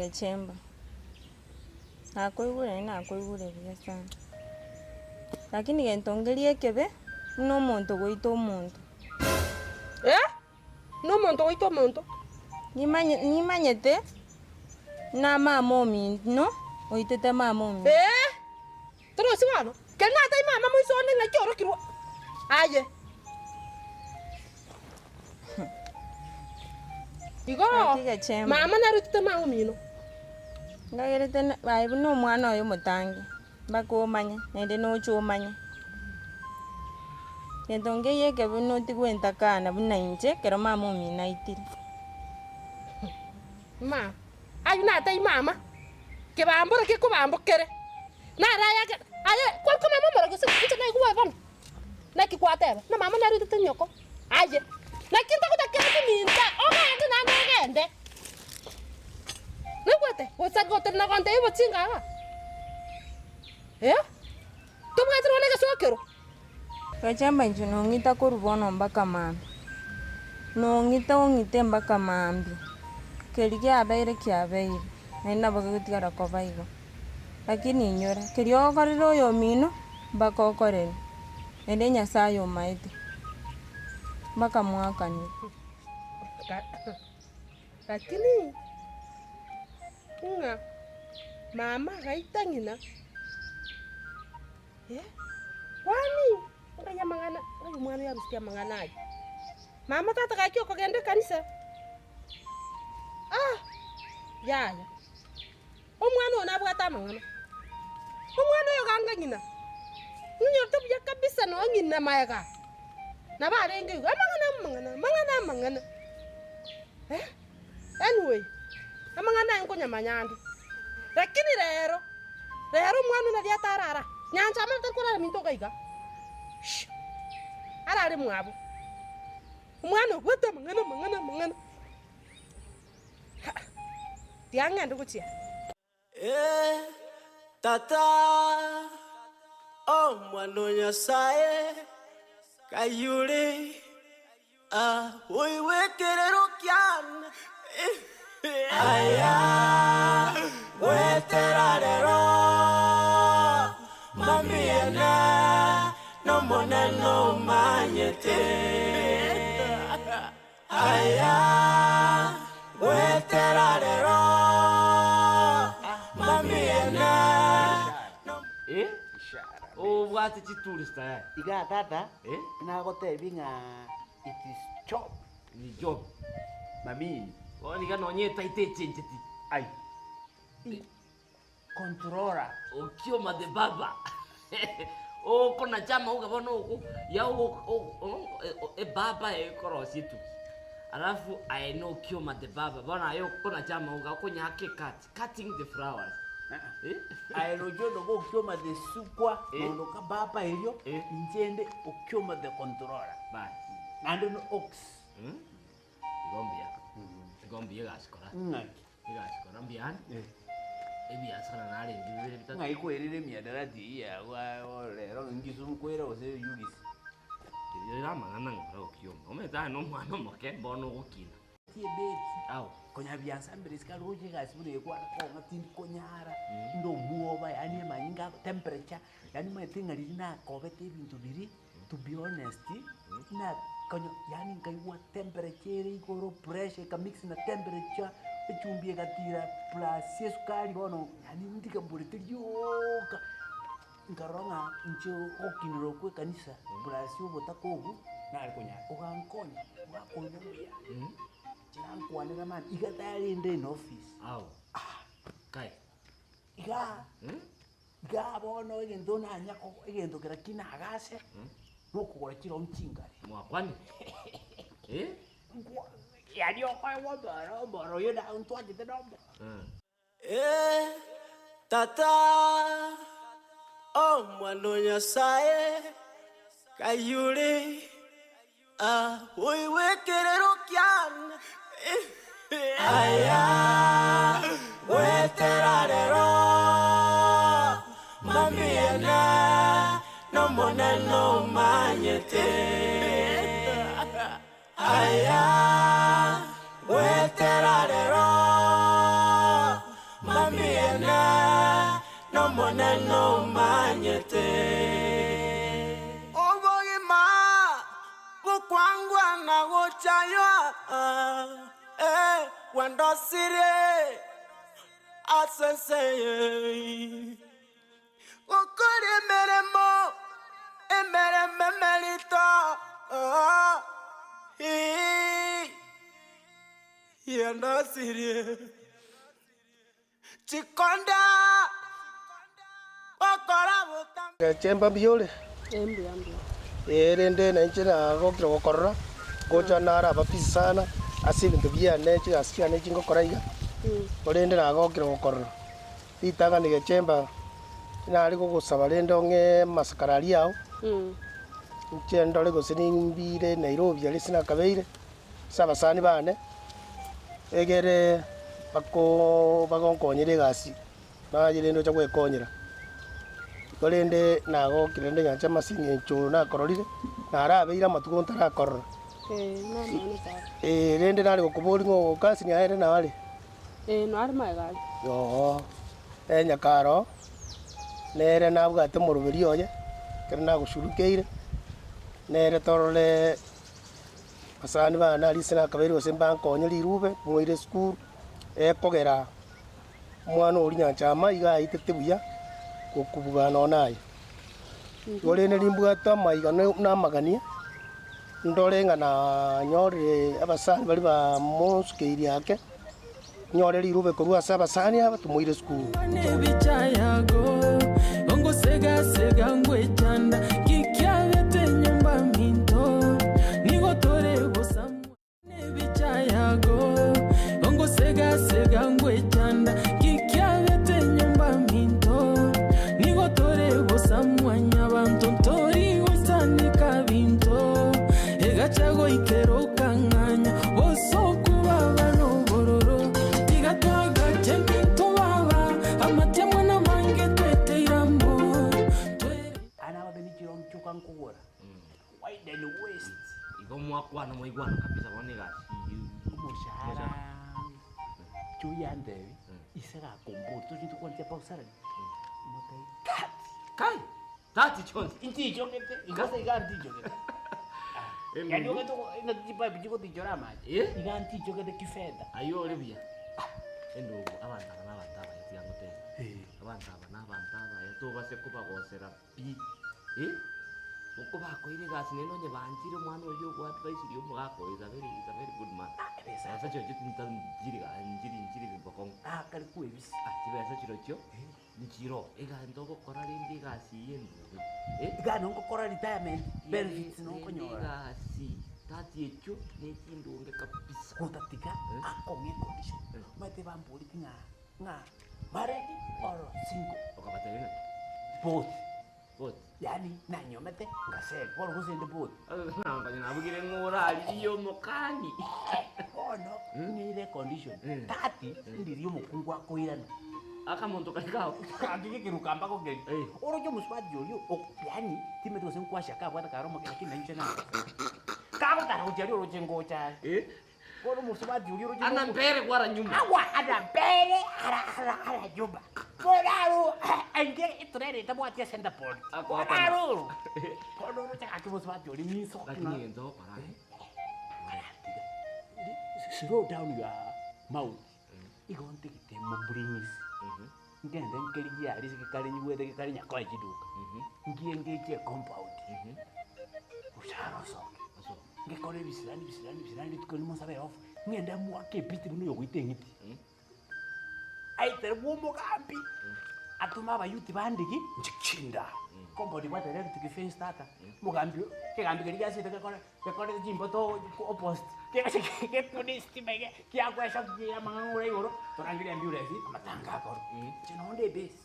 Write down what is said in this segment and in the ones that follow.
Chemba. Akoigure na akoigure sana. Lakini gentongerie kebe no muntu goito muntu. No muntu goito muntu. Ni manyete na mama omi no oitete mama omi. Toro siwano. Kenata mama mo isone na kyoro kirwa. Aye. Igo. Mama na rutete mama omi no. Ngagerete baibu no mwana oyo mutangi bakomanya nende no chomanya yentonge yeke buno tigwenta kana buna inje kero mama omina itiri ma ayu na tai mama ke bambora ke ko bambokere na raya ke aye kwa ko mama mora ke se na iguwa bon na ki kwateba na mama na rutete nyoko aye na kinta ko takere minta o ma na ngende Nagwate, wasagote na konte ibo tsinga. Tumwe trone ke sokero. Kachamba njuno ngita kurubono mbaka mambi. No ngita ongite mbaka mambi. Kerige abaire kiabaire. Naina bagagutigara ko baigo. Lakini nyora, kerio koriro yo mino mbaka okoreni. Ende nyasayo maiti. Mbaka mwaka ni. Lakini Nga mama gaitangina. Kwani ngaya mangana, ngayo mwana ya rusikia mangana aje. Mama tata kakio kogende kanisa. Yaya. Omwana ona bwata mangana. Omwana yo ganganyina. Nyorto bya kabisa no ngina mayaga. Na barenge mangana. Anyway. Amangana ngo nyamanyandu. Lakini rero mwana na dia tarara. Nyanja amata kora minto gaiga. Arare mwabo. Mwana gwata mangana. Tianga ndugutia. Tata oh mwana nyasaye kayure wekerero kyana Aya, weterarero, mamiena, no moneno manyete. Aya, weterarero, mamiena. Oh, what did you tourist? Iga tata, na gote binga it is job. Ni job. Mami. Oh, ni kan onyeta ite. Ai. Controller. O kioma de baba. O kona chama uga bono uko ya e baba e korositu. Alafu I know kioma de baba. Bona yo kona chama uga konya cutting the flowers. Aero jodo go kioma the supwa ndo ka baba elio injende okioma the controller. Bye. Nando no ox. Igombia gaskora. Ngaki. Igaskora mbian. Ebiasana nale ndibere bitatu. Ngai kwerire miadarati ya wa lero ngizu kwera ose yugis. Ira mangana ngora okioma. Ometa no mwana moke bono gukina. Tie beri. Au. Konya biansa mbere sikaroje gasibure kwa konga tindi konyara. Ndo muoba yani manyinga temperature. Yani matinga lina kobete ibintu biri. To be honest, na konyo yani ngaiwa temperature igoro pressure ka mix na temperature echumbie gatira plus sukari bono yani ndika burete yoka ngaronga ncho okiniro kwe kanisa plus ubota kogu na alikonya ogankonya ugakonya chirankuanira man igatari inde in office Au. Kai. Iga bono egento na nyako egento kera kina agase nokugora kiro mchingari Mwakwani. yani okwa boro yo da unto agite dombe Tata o mwana Nyasaye kayure uiwekerero kiana aya weterarero mamiena no moneno manyete aya weterarero mamiena no moneno manyete obogima bukwangwa na gochayo wandosire asenseye okore meremo emeremelito yandosire chikonda okora butam Chemba biole. Rende na nchina gokira gokorora. Gocha nara bapisi sana. Asi bintu bia nechi asia nechi ngokora iga. Rende na gokira gokorora. Itaga ni chemba na ari gugusaba rende onge masakarari yao. Nchendo le gosinimbire Nairobi ali sina kabeire. Saba sani bane. Egere bagonkonyere gasi. Bagire ndo chagwe konyera. Kolende nago kirende nyancha masinye ncho na kororire na arabeira matugo ntara korora rende nari gukuburi ngo kasi ni ahere na wali no ari maigari yo nyakaro nere nabwate murubiri oye kere nagushurukeire nere torole asani bana ali sina kabiri ose mbankonyeri irube mwire school kogera mwana uri nyancha maiga itete buya kukubugana naye Yole nelimbwata maiga na magania ndorenga na nyore abasani bali ba monsukeiri yake nyore lirube kurua sabasani aba tumuire school nebichayago ongo sega ngwe chanda kikyabete nyumba minto nigotore bosamu nebichayago ongo sega ngwe chanda kikyabete nyumba minto nigotore bosamu anyabantu tori usandika binto egachago ikero kanganya bosoku baba no bororo igataga chemito baba amatemo na mange twete irambo ana wabeni kiro mchuka nkugora wide and west Igo mwakwana mwaigwana kabisa bone gasi. umushahara chuyande isega komboto kintu kwanje pausara motai Kai. Tati chonzi. inti jokete igasa iganti jokete yani ogeto ina tipa bijiko tijora maji iganti jokete kifedha Ayo olebia. Endo abantu abantaba yatyangote. Abantu abantaba yatoba sekuba gosera pi. Uko bakoire gasi neno nye banjire mwana oyo kwa advice yo mwako is a very good man. Sasa cyo tinta njiri bibokong. kali kuebisi Tiba sasa cyo cyo. Njiro ega ndogo kora rindi gasi yendo. igana ngokora retirement benefits no konyora Gasi. Tati echo nekindonge kabisa. kutatika akonge condition mate bamburi tinga nga married or single. Okabaterina. Both. Both. Yani nanyomete ngasel. Wala kusende both. Ngambanye nabugire ngora iyo mokani. Ono ni ile condition. Tati ndiriyo mukungu akoirana. Akamuntu kakao. Kagike kirukamba ko geli. Orojo muswadi yoyo. Yani time to senkwasha ka bwata karoma kina nchena. Kabo taro jari oroje ngocha. Kono muswadi yoyo oroje. Ana mpere kwara nyumba. Awa ana mpere ara nyumba. Konaru anje itrere tabwatia senda pod. Konaru. Kono roja akimuswadi yoyo miso. Lakini ndo para. Slow down your mouth. Igonte kitemo brings. Ngende nkeli yari sikali nyiwede kali nyakwa kiduka. Ngiye ngiye compound. Usharo soke. Ngekole bisilani tukoni mosabe off. Ngenda muake piti buno yokwite ngiti. Aiter bumo kampi. Atuma abayuti bandiki njichinda. Compound bwa direct ki starter. Mugambi ke gambi kali yasi tekole jimbo to opposite. Que punisti mege que agua esa que ya mangan ore oro torangire ambulance amatanga akoro chino onde base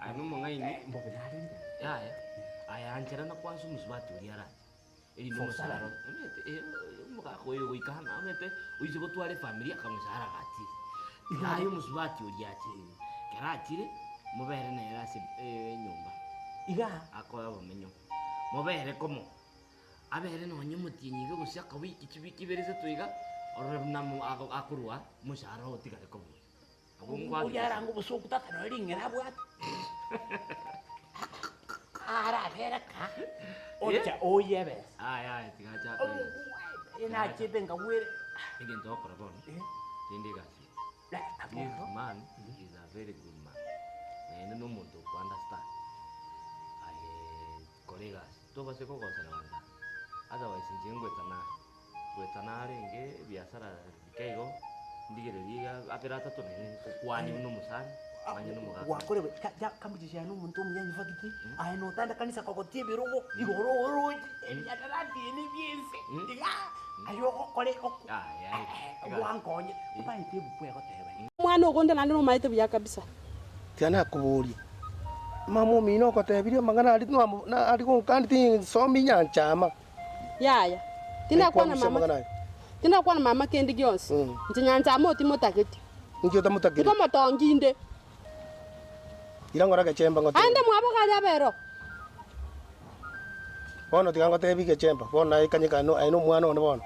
anu mongai ni mbobenari ya aya anjera na kwansu musbati uriara eri no musaro muka koyo ikana amete uize gotware familia kamusara gati ayo musbati uriati keratire mubere na erasi nyumba iga akoya bomenyo mubere komo abere no nyemutinyiga gusya kawi ikibiki berese tuiga orore namu akurwa mushara otigare ko abungwa uyara ngo busuku tata no ringera bwat ara beraka ocha oyebe aya tigacha ko ina chete ngawere igento okora bon tindi gasi this man is a very good man na no muntu ku understand colegas to base ko gosera banda otherwise ngwetana renge biashara bikaigo ndigereria aperata tonene kwani no musani manya no mugaga wakore kambujisha no muntu myanyi fakiti no tanda kanisa kwa kotie birogo igoro yatarati ni biense diga ayo kore wangonye baite bupwe ko tebe mwana ugonde nandi no maite bya kabisa tiana kuburi mamo mino ko tebirio mangana ali no ali ko kandi somi nyanchama yaya tina kwa na mama kendi gyonsi ntinyanja moti motaketi ngyo tamutaketi ko motonginde irangora gachemba ngote ande mwabo kali abero bono tigango tebi gachemba bona ikanyika no aino mwana one bono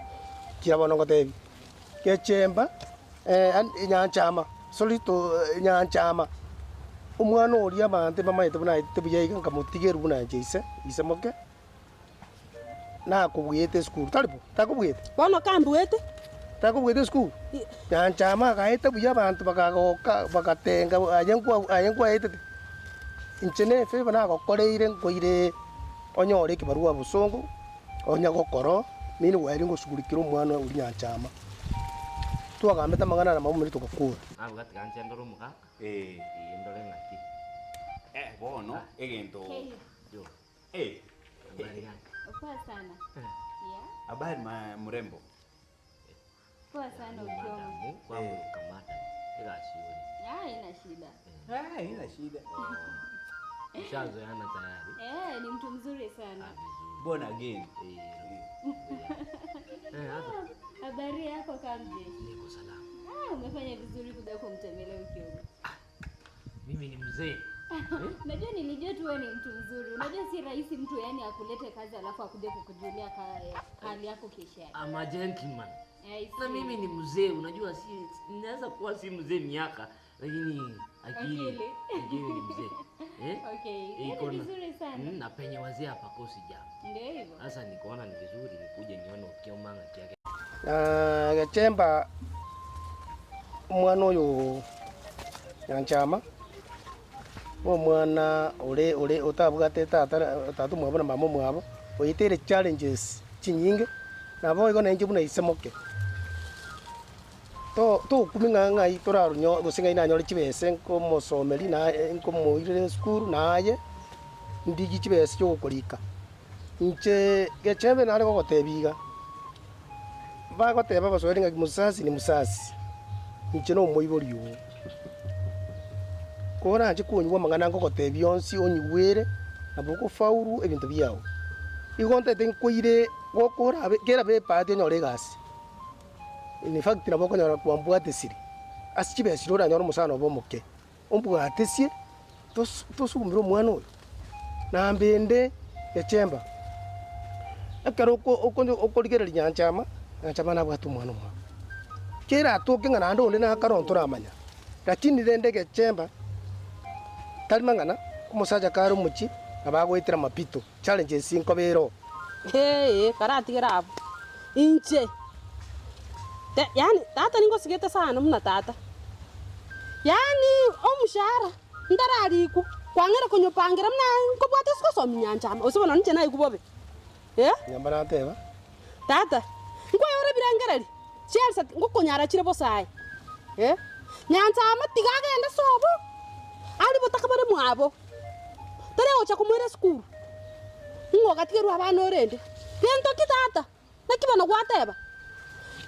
kira bono ngotebi gachemba nyanchama solito nyanchama umwana oria bante bamaite buna tebiye iga kamutigeru buna jeise isemoke na kubuyete school talipo takubuyete bono kambuete takubuyete school nyanchama kaite buya bantu bakagoka bakatenga ayenkwa etete inchene fe bana gokoreire ngoire onyore kibarua busongo onya gokoro mini wari ngo sugurikira umwana uri nyanchama twagambeta magana na mamuri tukakura abo gatiganche ndoro muka ndore ngati bono egento yo Poa sana. Yeah. Habari mrembo. Poa sana ukiona. Kwa kamata. Ila shiuri. Ina shida. Ina shida. Ushazo yana tayari. Ni mtu mzuri sana. Born again. Habari yako kamje? Niko salama. Umefanya vizuri kuja kumtembelea ukiona. Mimi ni mzee. Unajua nilijua tu wewe ni mtu mzuri. Unajua si rahisi mtu yani akulete kazi alafu akuje kukujulia hali yako kesho. I'm a gentleman. Na mimi ni mzee, unajua si ninaweza kuwa si mzee miaka lakini akili ni mzee. Okay. Ni vizuri sana. Na penye wazee hapa kosi jambo. Ndio hivyo. Sasa nikaona ni vizuri nikuje nione ukiomanga kiake. Gachemba umwana uyu nyanchama mwana ore utabugate tatu mwabona mama mwabo oyitere challenges chinyinge nabo igo nenje buna isemoke to kuminga itorarunyo gusinga ina nyori chibese nko mosomeri na nko moire school naye ndigi chibese cyo gukorika nche gechembe nare go gotebiga bagoteba basweringa musasi ni musasi nche no moibori uwo kora nje kunywa mangana ngogotebia onsi onyigwere nabo gofauru ebintu biao igonte tenkoire gokora kera be pati nyore gasi in fact nabo konyora kwambwate siri asichibe sirora nyoro musana obomoke ombwatesie tosumira omwana oyo nambende echemba ekero okorigereria nyanchama nabwate omwana omwa kera atoke ng'ana ande onde nakarontora amanya lakini rende gechemba tari mang'ana omosacha kare omochi nabagoetera mapito challenges inkobero karatigera abo inche yani tata ningosigete sana muna tata yani omushara ndarariku kwang'era konyopangira muna nkobwate sikosomi nyanchama osibona ninche naikubobe nyamba nateba tata nkoyore birengereri Chelsea ngokonyara chire bosaye nyanchama tigagenda sobo ali botaka bare mwabo tare ocha kumwere skuru ngoga tigeru abana orende gento kitata nakibana gwateba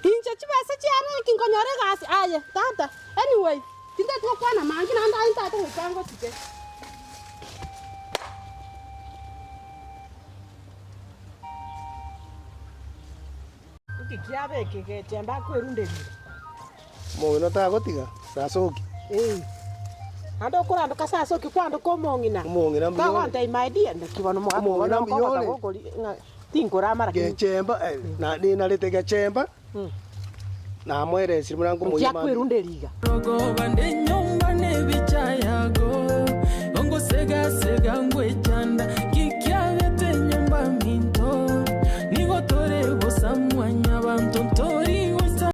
inche chibese chiana kinkonyore gasi aye tata anyway tinde tukwana mangi nanda tata utango tike kiabe kigechemba kwerunderire mono tagotiga sasoki ando kurando kasasoki kwando komongina mongina mbiyo kwante my dear ndikibona mo mongina mbiyo tinkora mara gechemba na dina lete gechemba na mwere simurango moyima kwerunderiga rogo bandenyo